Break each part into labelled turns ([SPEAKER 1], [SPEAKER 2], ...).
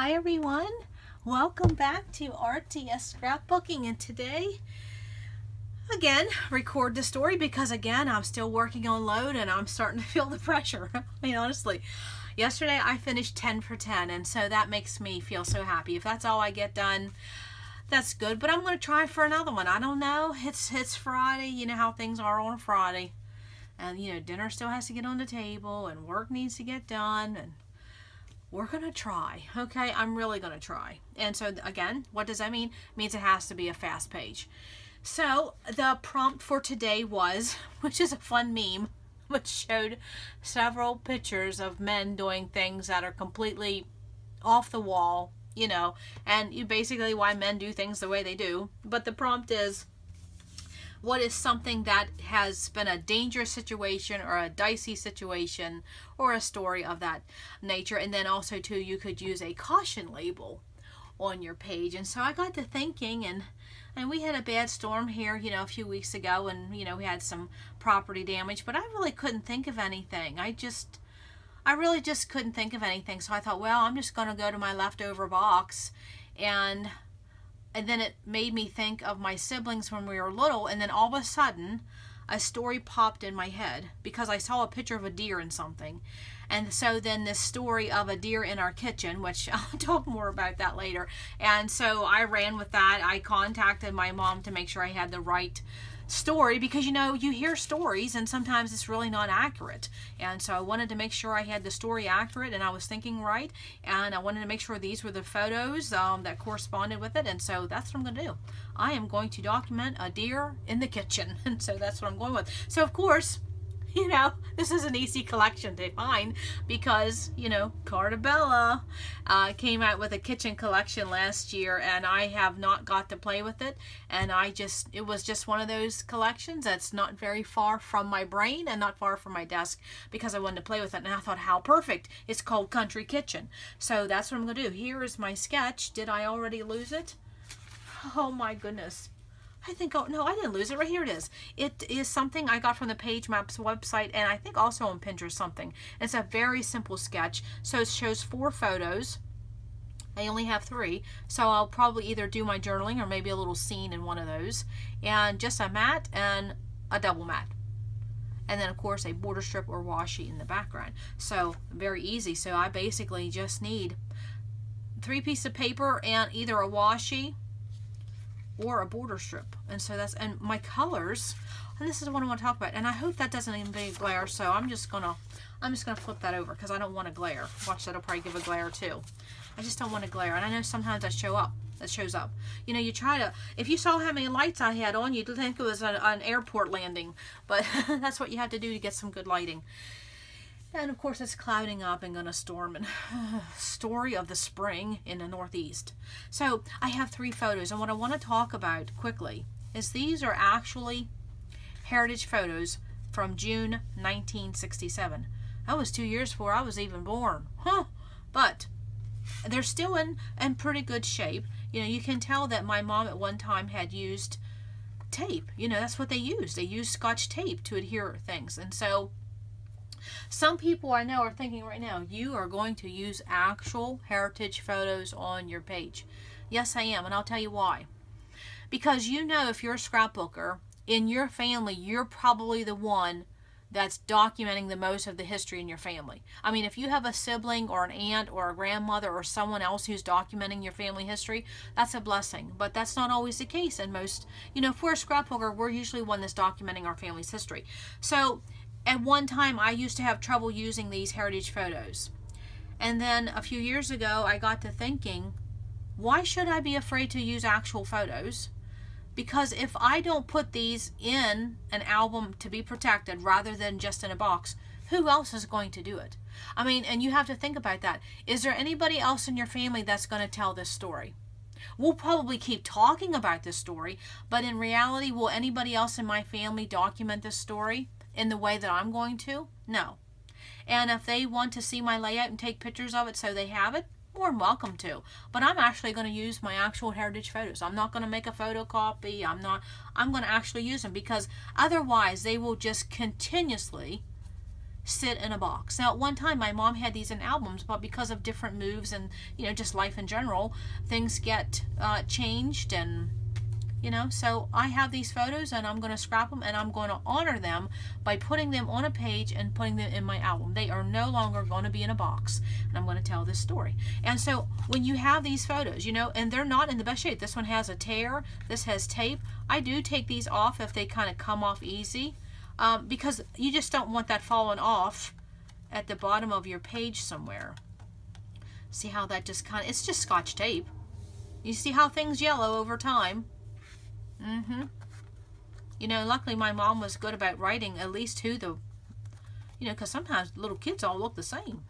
[SPEAKER 1] Hi everyone, welcome back to RTS Scrapbooking, and today again record the story because again I'm still working on load and I'm starting to feel the pressure. I mean, honestly, yesterday I finished 10 for 10 and so that makes me feel so happy. If that's all I get done, that's good, but I'm going to try for another one. I don't know, it's Friday, you know how things are on a Friday, and you know, dinner still has to get on the table and work needs to get done, and we're going to try. Okay, I'm really going to try. And so again, what does that mean? It means it has to be a fast page. So the prompt for today was, which is a fun meme, which showed several pictures of men doing things that are completely off the wall, you know, and you basically why men do things the way they do. But the prompt is, what is something that has been a dangerous situation or a dicey situation or a story of that nature? And then also too, you could use a caution label on your page. And so I got to thinking, and we had a bad storm here, you know, a few weeks ago, and you know, we had some property damage, but I really couldn't think of anything. I really just couldn't think of anything. So I thought, well, I'm just going to go to my leftover box, and then it made me think of my siblings when we were little, and then all of a sudden a story popped in my head because I saw a picture of a deer in something. And so then this story of a deer in our kitchen, which I'll talk more about that later. And so I ran with that. I contacted my mom to make sure I had the right story, because you know, you hear stories and sometimes it's really not accurate, and so I wanted to make sure I had the story accurate and I was thinking right, and I wanted to make sure these were the photos that corresponded with it. And so that's what I'm going to do. I am going to document a deer in the kitchen, and so that's what I'm going with. So of course, you know, this is an easy collection to find because, you know, Carta came out with a kitchen collection last year, and I have not got to play with it. And it was just one of those collections that's not very far from my brain and not far from my desk because I wanted to play with it. And I thought, how perfect. It's called Country Kitchen. So that's what I'm going to do. Here is my sketch. Did I already lose it? Oh my goodness. I think, oh no, I didn't lose it. Right here it is. It is something I got from the Page Maps website, and I think also on Pinterest something. It's a very simple sketch. So it shows 4 photos. I only have 3, so I'll probably either do my journaling or maybe a little scene in one of those. And just a mat and a double mat. And then of course a border strip or washi in the background. So very easy. So I basically just need 3 pieces of paper and either a washi or a border strip. And so that's, and my colors, and this is what I want to talk about, and I hope that doesn't even be glare, so I'm just gonna flip that over because I don't want to glare. Watch, that'll probably give a glare too. I just don't want to glare, and I know sometimes that shows up. You know, you try to, if you saw how many lights I had on, you'd think it was an airport landing, but that's what you have to do to get some good lighting. And of course it's clouding up and gonna storm, and story of the spring in the Northeast. So I have 3 photos, and what I want to talk about quickly is these are actually heritage photos from June 1967. That was 2 years before I was even born. Huh. But they're still in pretty good shape. You know, you can tell that my mom at one time had used tape. You know, that's what they used. They used Scotch tape to adhere things. And so some people I know are thinking right now, you are going to use actual heritage photos on your page. Yes, I am, and I'll tell you why. Because you know, if you're a scrapbooker, in your family, you're probably the one that's documenting the most of the history in your family. I mean, if you have a sibling or an aunt or a grandmother or someone else who's documenting your family history, that's a blessing. But that's not always the case. And most, you know, if we're a scrapbooker, we're usually one that's documenting our family's history. So at one time, I used to have trouble using these heritage photos. And then a few years ago, I got to thinking, why should I be afraid to use actual photos? Because if I don't put these in an album to be protected rather than just in a box, who else is going to do it? I mean, and you have to think about that. Is there anybody else in your family that's going to tell this story? We'll probably keep talking about this story, but in reality, will anybody else in my family document this story in the way that I'm going to? No. And if they want to see my layout and take pictures of it so they have it, more than welcome to. But I'm actually going to use my actual heritage photos. I'm not going to make a photocopy. I'm going to actually use them, because otherwise they will just continuously sit in a box. Now, at one time, my mom had these in albums, but because of different moves and, you know, just life in general, things get changed, and, you know, so I have these photos, and I'm going to scrap them, and I'm going to honor them by putting them on a page and putting them in my album. They are no longer going to be in a box, and I'm going to tell this story. And so when you have these photos, you know, and they're not in the best shape. This one has a tear. This has tape. I do take these off if they kind of come off easy. Because you just don't want that falling off at the bottom of your page somewhere. See how that just kind of, it's just Scotch tape. You see how things yellow over time? You know, luckily my mom was good about writing at least who the, you know, because sometimes little kids all look the same.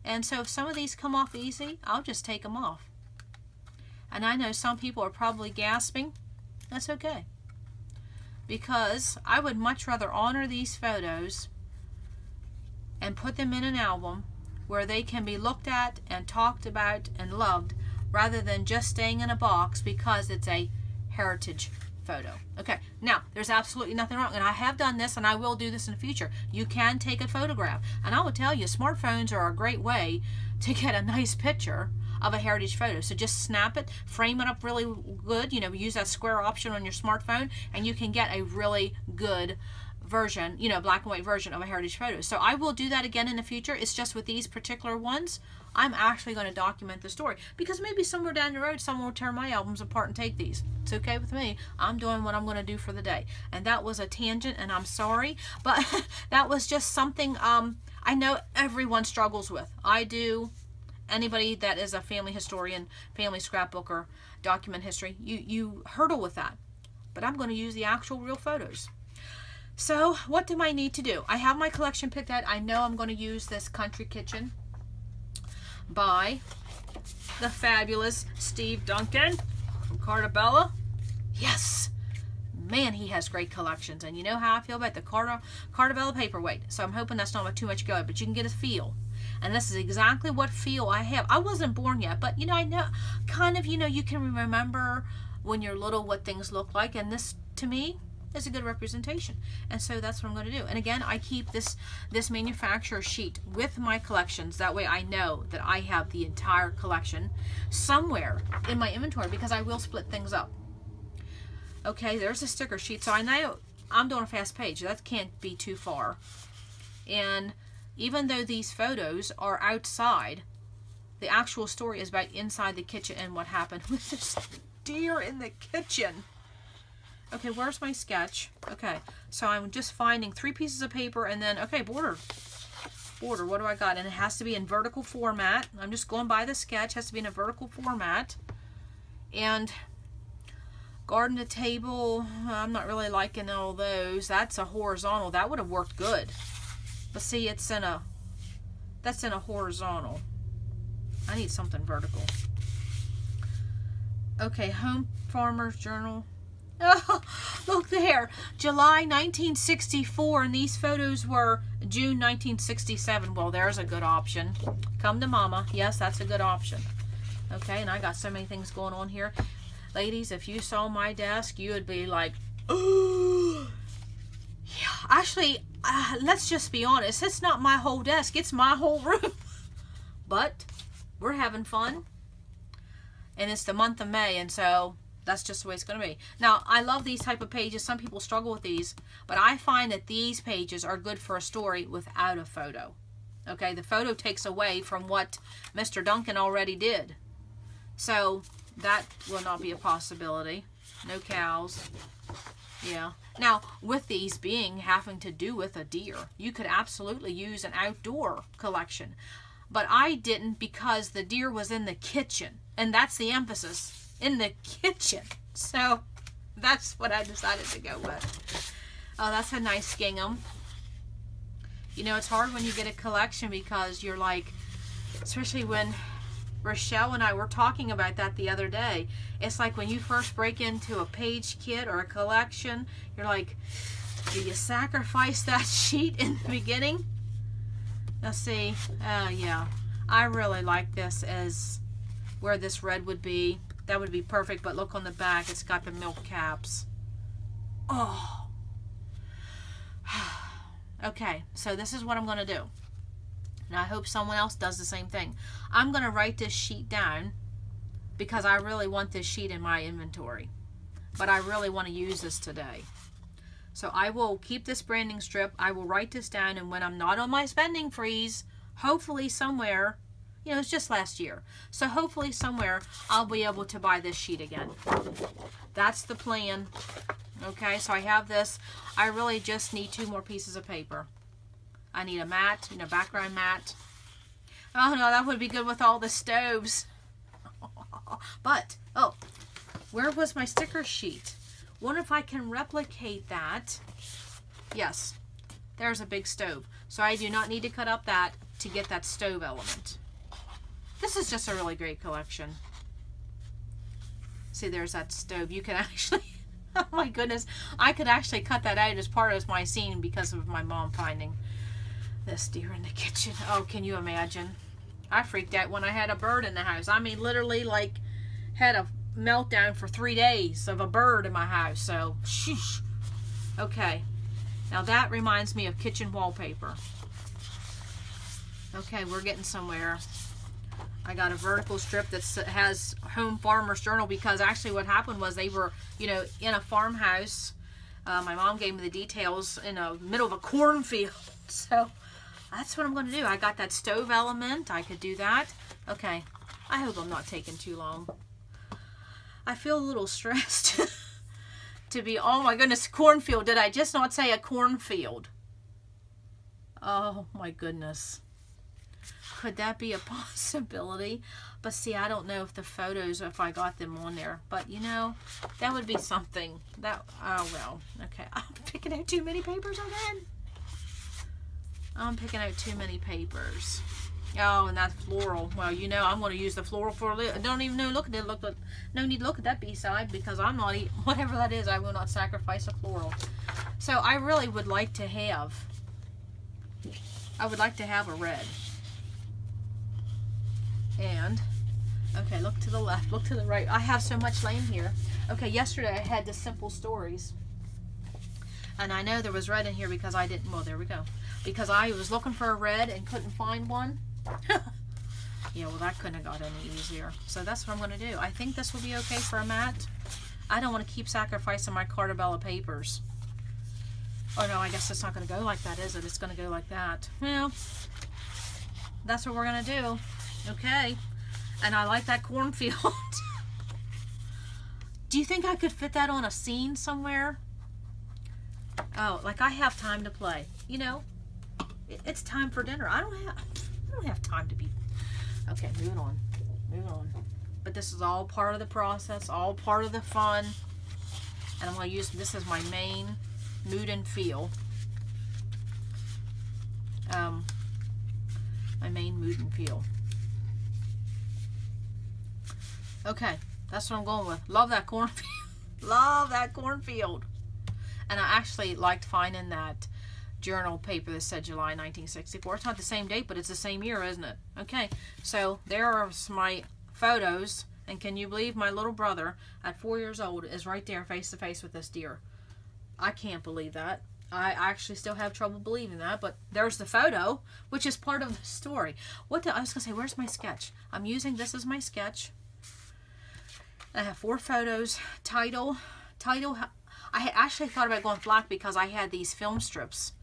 [SPEAKER 1] And so if some of these come off easy, I'll just take them off. And I know some people are probably gasping. That's okay. Because I would much rather honor these photos and put them in an album where they can be looked at and talked about and loved, rather than just staying in a box because it's a heritage photo. Okay, now there's absolutely nothing wrong, and I have done this, and I will do this in the future. You can take a photograph, and I will tell you, smartphones are a great way to get a nice picture of a heritage photo. So just snap it, frame it up really good, you know, use that square option on your smartphone, and you can get a really good version, you know, black and white version of a heritage photo. So I will do that again in the future. It's just with these particular ones, I'm actually going to document the story, because maybe somewhere down the road someone will tear my albums apart and take these. It's okay with me. I'm doing what I'm going to do for the day. And that was a tangent, and I'm sorry, but that was just something I know everyone struggles with. I do. Anybody that is a family historian, family scrapbooker, document history, you hurdle with that. But I'm going to use the actual real photos. So what do I need to do? I have my collection picked out. I know I'm going to use this Country Kitchen by the fabulous Steve Duncan from Carta. Yes! Man, he has great collections. And you know how I feel about the Carta paperweight. So I'm hoping that's not too much good, but you can get a feel. And this is exactly what feel I have. I wasn't born yet, but, you know, I know, kind of, you know, you can remember when you're little what things look like. And this, to me, is a good representation. And so that's what I'm going to do. And again, I keep this manufacturer sheet with my collections. That way I know that I have the entire collection somewhere in my inventory, because I will split things up. Okay, there's a sticker sheet. So I know I'm doing a fast page. That can't be too far. And even though these photos are outside, the actual story is about inside the kitchen and what happened with this deer in the kitchen. Okay, where's my sketch? Okay, so I'm just finding 3 pieces of paper, and then, okay, border. Border, what do I got? And it has to be in vertical format. I'm just going by the sketch. It has to be in a vertical format. And garden to table, I'm not really liking all those. That's a horizontal. That would have worked good. But see, it's in a, that's in a horizontal. I need something vertical. Okay, Home Farmer's Journal. Oh, look there. July 1964, and these photos were June 1967. Well, there's a good option. Come to Mama. Yes, that's a good option. Okay, and I got so many things going on here. Ladies, if you saw my desk, you would be like, oh. Yeah, actually, let's just be honest. It's not my whole desk. It's my whole room. But we're having fun. And it's the month of May, and so that's just the way it's going to be. Now, I love these type of pages. Some people struggle with these, but I find that these pages are good for a story without a photo. Okay, the photo takes away from what Mr. Duncan already did. So that will not be a possibility. No cows. Yeah. Now, with these being having to do with a deer, you could absolutely use an outdoor collection. But I didn't, because the deer was in the kitchen. And that's the emphasis. In the kitchen. So that's what I decided to go with. Oh, that's a nice gingham. You know, it's hard when you get a collection, because you're like, especially when Rochelle and I were talking about that the other day. It's like when you first break into a page kit or a collection, you're like, do you sacrifice that sheet in the beginning? Let's see. Yeah. I really like this as where this red would be. That would be perfect, but look on the back. It's got the milk caps. Oh. Okay, so this is what I'm going to do. And I hope someone else does the same thing. I'm going to write this sheet down because I really want this sheet in my inventory. But I really want to use this today. So I will keep this branding strip. I will write this down, and when I'm not on my spending freeze, hopefully somewhere, you know, it's just last year. So hopefully somewhere I'll be able to buy this sheet again. That's the plan. Okay, so I have this. I really just need 2 more pieces of paper. I need a mat, you know, background mat. Oh no, that would be good with all the stoves. But, oh, where was my sticker sheet? Wonder if I can replicate that. Yes, there's a big stove. So I do not need to cut up that to get that stove element. This is just a really great collection. See, there's that stove. You can actually, oh my goodness, I could actually cut that out as part of my scene because of my mom finding this deer in the kitchen. Oh, can you imagine? I freaked out when I had a bird in the house. I mean, literally, like, had a meltdown for 3 days of a bird in my house. So, sheesh. Okay. Now that reminds me of kitchen wallpaper. Okay, we're getting somewhere. I got a vertical strip that has Home Farmer's Journal because actually what happened was they were, you know, in a farmhouse. My mom gave me the details in the middle of a cornfield. So that's what I'm going to do. I got that stove element. I could do that. Okay. I hope I'm not taking too long. I feel a little stressed to be, oh my goodness, cornfield. Did I just not say a cornfield? Oh my goodness. Could that be a possibility? But see, I don't know if the photos, if I got them on there. But you know, that would be something. That, oh well. Okay, I'm picking out too many papers again. I'm picking out too many papers. Oh, and that floral. Well, you know, I'm going to use the floral for a little. I don't even know. Look at it. Look at. No need to look at that B-side because I'm not eating whatever that is. I will not sacrifice a floral. So I really would like to have. I would like to have a red. And okay, look to the left. Look to the right. I have so much laying here. Okay, yesterday I had the simple stories, and I know there was red in here because I didn't. Well, there we go. Because I was looking for a red and couldn't find one. Yeah, well, that couldn't have got any easier. So that's what I'm going to do. I think this will be okay for a mat. I don't want to keep sacrificing my Carta papers. Oh, no, I guess it's not going to go like that, is it? It's going to go like that. Well, that's what we're going to do. Okay. And I like that cornfield. Do you think I could fit that on a scene somewhere? Oh, like I have time to play. You know, it's time for dinner. I don't have time to be. Okay, moving on. Moving on. But this is all part of the process, all part of the fun. And I'm going to use this as my main mood and feel. My main mood and feel. Okay, that's what I'm going with. Love that cornfield. Love that cornfield. And I actually liked finding that journal paper that said July 1964. It's not the same date, but it's the same year, isn't it? Okay, so there are my photos. And can you believe my little brother at 4 years old is right there face to face with this deer? I can't believe that. I actually still have trouble believing that, but there's the photo, which is part of the story. I was going to say, where's my sketch? I'm using this as my sketch. I have 4 photos. Title. I had actually thought about going black because I had these film strips.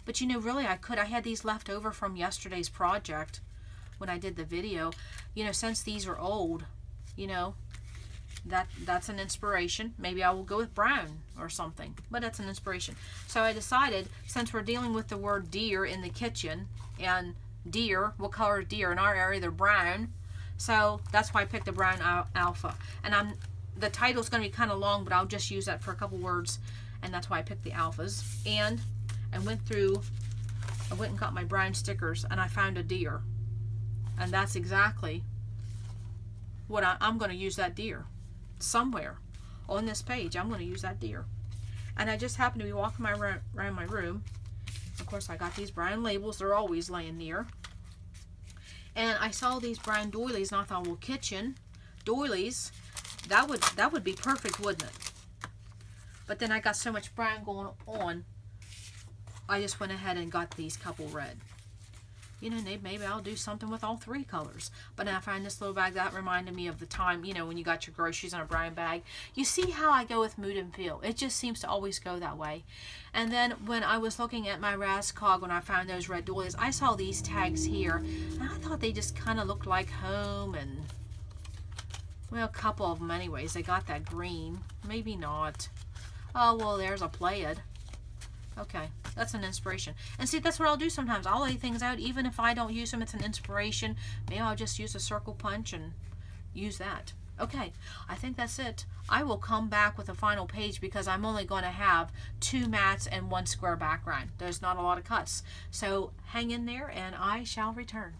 [SPEAKER 1] But you know, really I could. I had these left over from yesterday's project when I did the video. You know, since these are old, you know, that's an inspiration. Maybe I will go with brown or something, but that's an inspiration. So I decided, since we're dealing with the word deer in the kitchen, and deer, what color is deer? In our area, they're brown. So that's why I picked the brown alpha. And the title's going to be kind of long, but I'll just use that for a couple words. And that's why I picked the alphas. And I went and got my brown stickers, and I found a deer. And that's exactly what I'm going to use that deer. Somewhere on this page, I'm going to use that deer. And I just happened to be walking around my room. Of course, I got these brown labels. They're always laying near. And I saw these brown doilies, and I thought, well, kitchen doilies, that would be perfect, wouldn't it? But then I got so much brown going on I just went ahead and got these couple red. You know, maybe I'll do something with all 3 colors. But then I find this little bag, that reminded me of the time, you know, when you got your groceries in a brown bag. You see how I go with mood and feel. It just seems to always go that way. And then when I was looking at my Rascog, when I found those red doilies, I saw these tags here. And I thought they just kind of looked like home and, well, a couple of them anyways. They got that green. Maybe not. Oh, well, there's a Pleiad. Okay, that's an inspiration. And see, that's what I'll do sometimes. I'll lay things out, even if I don't use them, it's an inspiration. Maybe I'll just use a circle punch and use that. Okay, I think that's it. I will come back with a final page because I'm only going to have 2 mats and 1 square background. There's not a lot of cuts. So hang in there and I shall return.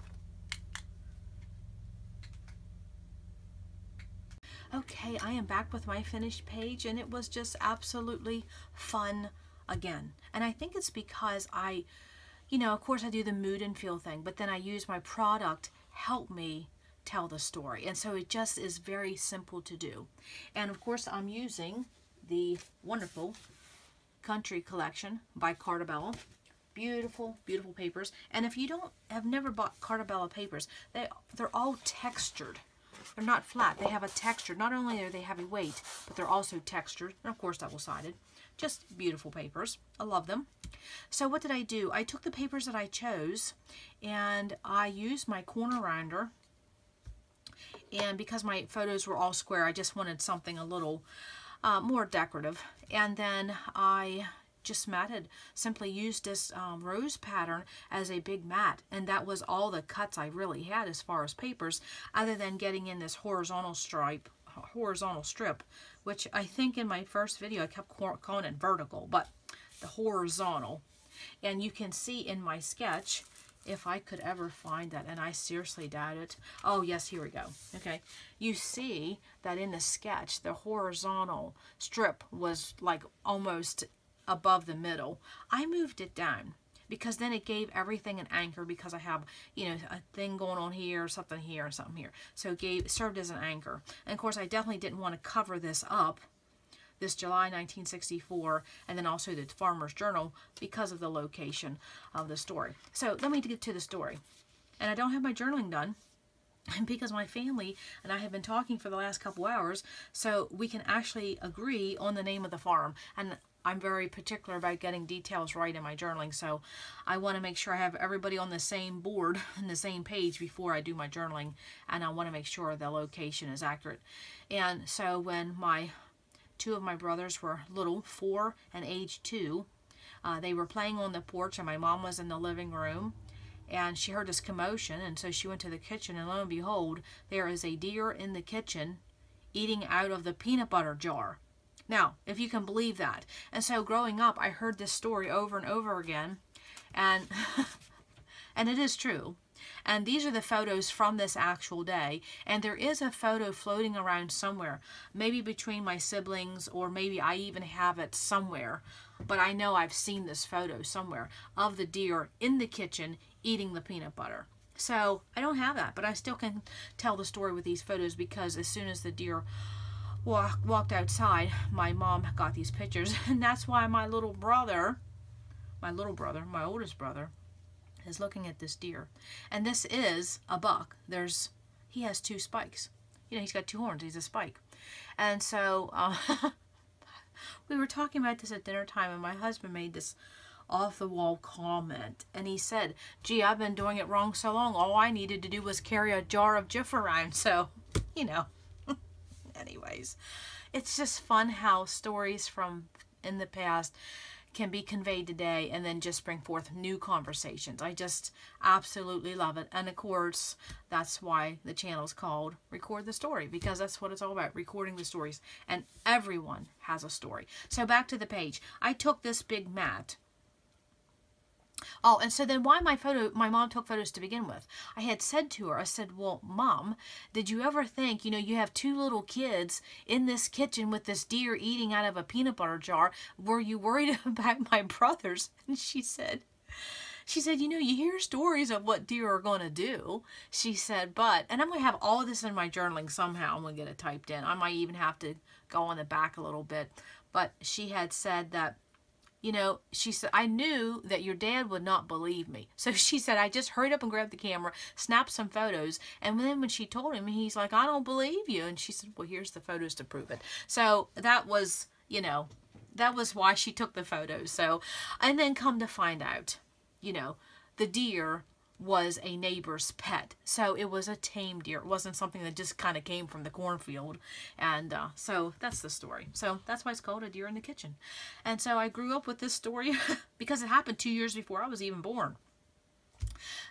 [SPEAKER 1] Okay, I am back with my finished page and it was just absolutely fun again. And I think it's because I, you know, of course I do the mood and feel thing, but then I use my product help me tell the story. And so it just is very simple to do. And of course I'm using the wonderful Country Collection by Carta. Beautiful, beautiful papers. And if you have never bought Carta papers, they're all textured. They're not flat. They have a texture. Not only are they heavyweight, but they're also textured. And of course double-sided. Just beautiful papers. I love them. So what did I do? I took the papers that I chose and I used my corner rounder. And because my photos were all square, I just wanted something a little more decorative. And then I just matted, simply used this rose pattern as a big mat. And that was all the cuts I really had as far as papers, other than getting in this horizontal strip, which I think in my first video I kept calling it vertical, but the horizontal. And you can see in my sketch, if I could ever find that, and I seriously doubt it. Oh yes, here we go. Okay, you see that in the sketch the horizontal strip was like almost above the middle. I moved it down because then it gave everything an anchor, because I have, you know, a thing going on here, something here, and something here. So it served as an anchor. And of course I definitely didn't want to cover this up, this July 1964, and then also the Farmer's Journal, because of the location of the story. So let me get to the story. And I don't have my journaling done because my family and I have been talking for the last couple hours, so we can actually agree on the name of the farm. And I'm very particular about getting details right in my journaling, so I want to make sure I have everybody on the same board and the same page before I do my journaling, and I want to make sure the location is accurate. And so when 2 of my brothers were little, 4 and age 2, they were playing on the porch and my mom was in the living room, and she heard this commotion, and so she went to the kitchen, and lo and behold, there is a deer in the kitchen eating out of the peanut butter jar. Now, if you can believe that. And so growing up, I heard this story over and over again, and and it is true. And these are the photos from this actual day, and there is a photo floating around somewhere, maybe between my siblings, or maybe I even have it somewhere, but I know I've seen this photo somewhere of the deer in the kitchen eating the peanut butter. So I don't have that, but I still can tell the story with these photos, because as soon as the deer walked outside, my mom got these pictures, and that's why my oldest brother, is looking at this deer. And this is a buck. He has 2 spikes. You know, he's got 2 horns. He's a spike. And so we were talking about this at dinner time, and my husband made this off-the-wall comment, and he said, gee, I've been doing it wrong so long, all I needed to do was carry a jar of Jif around. So, you know. Anyways, it's just fun how stories from in the past can be conveyed today and then just bring forth new conversations. I just absolutely love it. And of course, that's why the channel is called Record the Story, because that's what it's all about, recording the stories. And everyone has a story. So back to the page. I took this big mat. Oh, and so then why my mom took photos to begin with. I had said to her, I said, well, Mom, did you ever think, you know, you have 2 little kids in this kitchen with this deer eating out of a peanut butter jar. Were you worried about my brothers? And she said, you know, you hear stories of what deer are going to do. She said, and I'm going to have all of this in my journaling somehow. I'm going to get it typed in. I might even have to go on the back a little bit. But she had said that you know, she said, I knew that your dad would not believe me. So she said, I just hurried up and grabbed the camera, snapped some photos. And then when she told him, he's like, I don't believe you. And she said, well, here's the photos to prove it. So that was, you know, that was why she took the photos. So, and then come to find out, you know, the deer was a neighbor's pet. So it was a tame deer. It wasn't something that just kind of came from the cornfield. And so that's the story. So that's why it's called A Deer in the Kitchen. And so I grew up with this story because it happened 2 years before I was even born.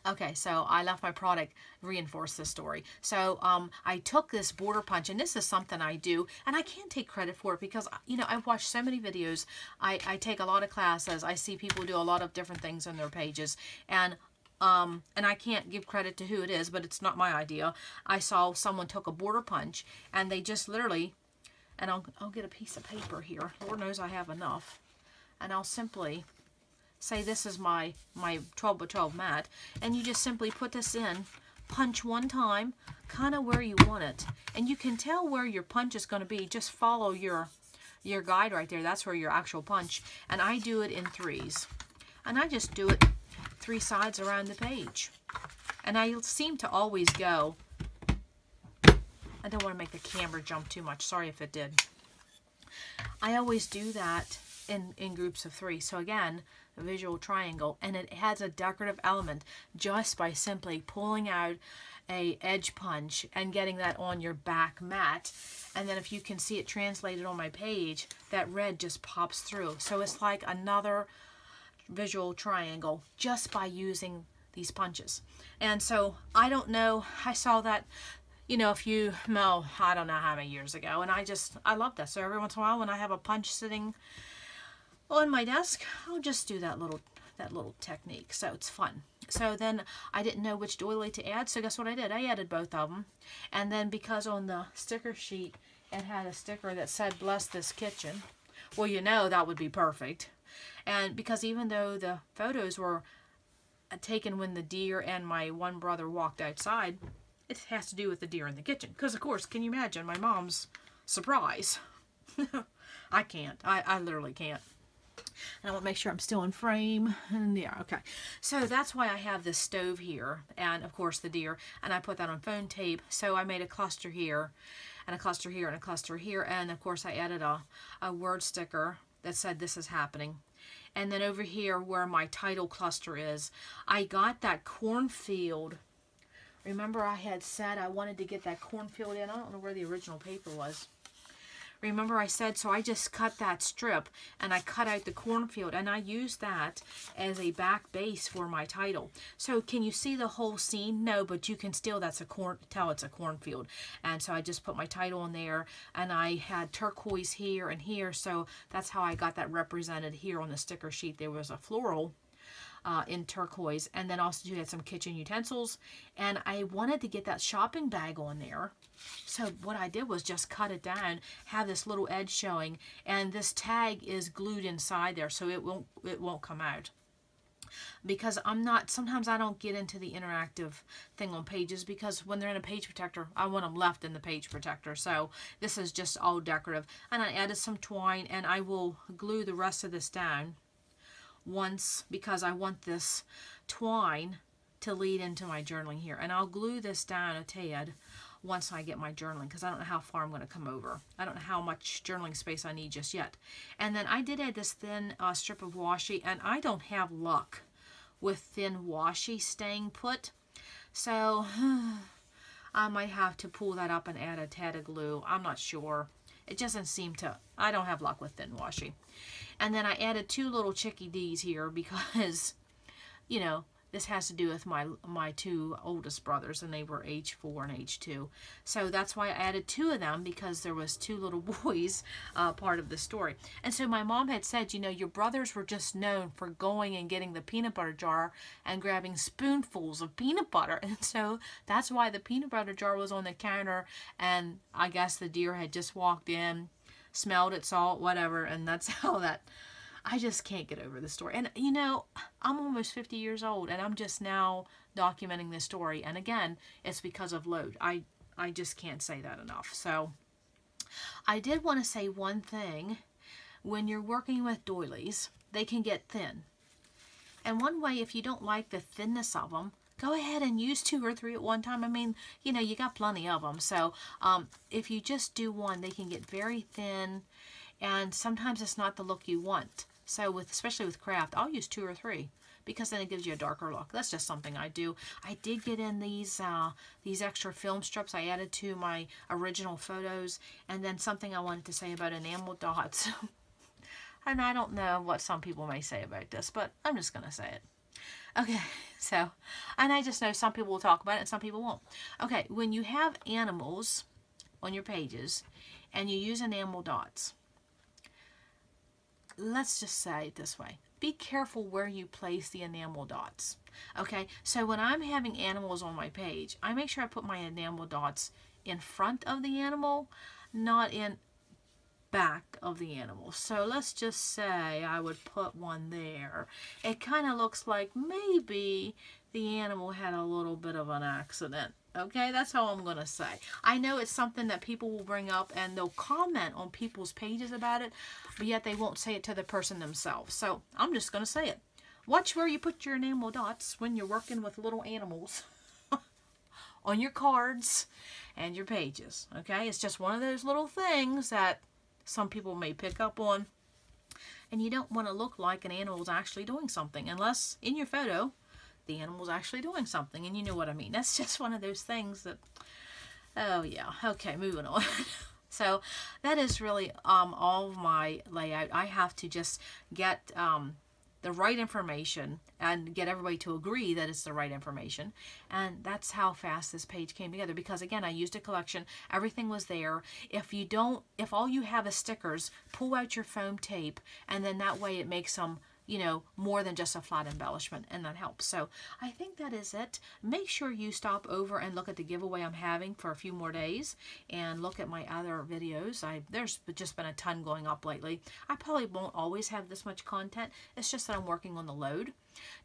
[SPEAKER 1] Okay, so I left my product reinforce this story. So I took this border punch, and this is something I do, and I can't take credit for it because, you know, I've watched so many videos. I take a lot of classes. I see people do a lot of different things on their pages, and I can't give credit to who it is, but it's not my idea. I saw someone took a border punch, and they just literally, and I'll get a piece of paper here. Lord knows I have enough. And I'll simply say this is my 12 by 12 mat, and you just simply put this in, punch one time, kind of where you want it. And you can tell where your punch is going to be. Just follow your guide right there. That's where your actual punch. And I do it in threes. And I just do it 3 sides around the page. And I seem to always go, I don't want to make the camera jump too much. Sorry if it did. I always do that in groups of 3. So again, a visual triangle, and it has a decorative element just by simply pulling out a edge punch and getting that on your back mat. And then if you can see it translated on my page, that red just pops through. So it's like another visual triangle just by using these punches. And so I don't know, I saw that, you know, I don't know how many years ago, and I love that. So every once in a while when I have a punch sitting on my desk, I'll just do that little technique. So it's fun. So then I didn't know which doily to add, so guess what I did? I added both of them. And then because on the sticker sheet it had a sticker that said bless this kitchen, well, you know, that would be perfect. And because even though the photos were taken when the deer and my one brother walked outside, it has to do with the deer in the kitchen. Because of course, can you imagine my mom's surprise? I can't. I literally can't. And I want to make sure I'm still in frame. And yeah, okay. So that's why I have this stove here, and of course the deer, and I put that on phone tape. So I made a cluster here, and a cluster here, and a cluster here, and of course I added a word sticker that said this is happening. And then over here where my title cluster is, I got that cornfield. Remember I had said I wanted to get that cornfield in. I don't know where the original paper was. Remember I said, so I just cut that strip and I cut out the cornfield, and I used that as a back base for my title. So can you see the whole scene? No, but you can still, tell it's a cornfield. And so I just put my title in there, and I had turquoise here and here, so that's how I got that represented here on the sticker sheet. There was a floral in turquoise, and then also you had some kitchen utensils, and I wanted to get that shopping bag on there. So what I did was just cut it down, have this little edge showing, and this tag is glued inside there, so it won't come out. Because sometimes I don't get into the interactive thing on pages, because when they're in a page protector, I want them left in the page protector. So this is just all decorative. And I added some twine, and I will glue the rest of this down once, because I want this twine to lead into my journaling here. And I'll glue this down a tad once I get my journaling, because I don't know how far I'm going to come over. I don't know how much journaling space I need just yet. And then I did add this thin strip of washi, and I don't have luck with thin washi staying put. So I might have to pull that up and add a tad of glue. I'm not sure. It doesn't seem to, I don't have luck with thin washi. And then I added 2 little chickadees here because, you know, this has to do with my 2 oldest brothers, and they were age 4 and age 2. So that's why I added 2 of them, because there was 2 little boys part of the story. And so my mom had said, you know, your brothers were just known for going and getting the peanut butter jar and grabbing spoonfuls of peanut butter. And so that's why the peanut butter jar was on the counter, and I guess the deer had just walked in, smelled it, salt, whatever, and that's how that... I just can't get over the story. And, you know, I'm almost 50 years old, and I'm just now documenting this story. And again, it's because of load. I just can't say that enough. So I did want to say one thing when you're working with doilies, they can get thin. And one way, if you don't like the thinness of them, go ahead and use 2 or 3 at one time. I mean, you know, you got plenty of them. So if you just do one, they can get very thin, and sometimes it's not the look you want. So especially with craft, I'll use 2 or 3 because then it gives you a darker look. That's just something I do. I did get in these extra film strips I added to my original photos, and then something I wanted to say about enamel dots. And I don't know what some people may say about this, but I'm just going to say it. Okay, so, and I just know some people will talk about it and some people won't. Okay, when you have animals on your pages and you use enamel dots, let's just say it this way. Be careful where you place the enamel dots. Okay, so when I'm having animals on my page, I make sure I put my enamel dots in front of the animal, not in back of the animal. So let's just say I would put one there. It kind of looks like maybe the animal had a little bit of an accident. Okay, that's how I'm going to say. I know it's something that people will bring up and they'll comment on people's pages about it, but yet they won't say it to the person themselves. So I'm just going to say it. Watch where you put your enamel dots when you're working with little animals on your cards and your pages. Okay, it's just one of those little things that some people may pick up on, and you don't want to look like an animal's actually doing something unless in your photo the animal's actually doing something, and you know what I mean. That's just one of those things that, oh yeah. Okay, moving on. So that is really all of my layout. I have to just get the right information and get everybody to agree that it's the right information, and that's how fast this page came together, because again, I used a collection. Everything was there. If all you have is stickers, pull out your foam tape, and then that way it makes them, you know, more than just a flat embellishment, and that helps. So I think that is it. Make sure you stop over and look at the giveaway I'm having for a few more days, and look at my other videos. There's just been a ton going up lately. I probably won't always have this much content. It's just that I'm working on the load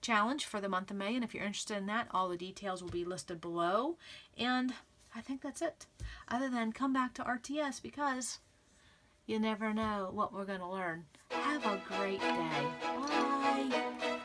[SPEAKER 1] challenge for the month of May, and if you're interested in that, all the details will be listed below. And I think that's it. Other than come back to RTS, because you never know what we're going to learn. Have a great day. Bye.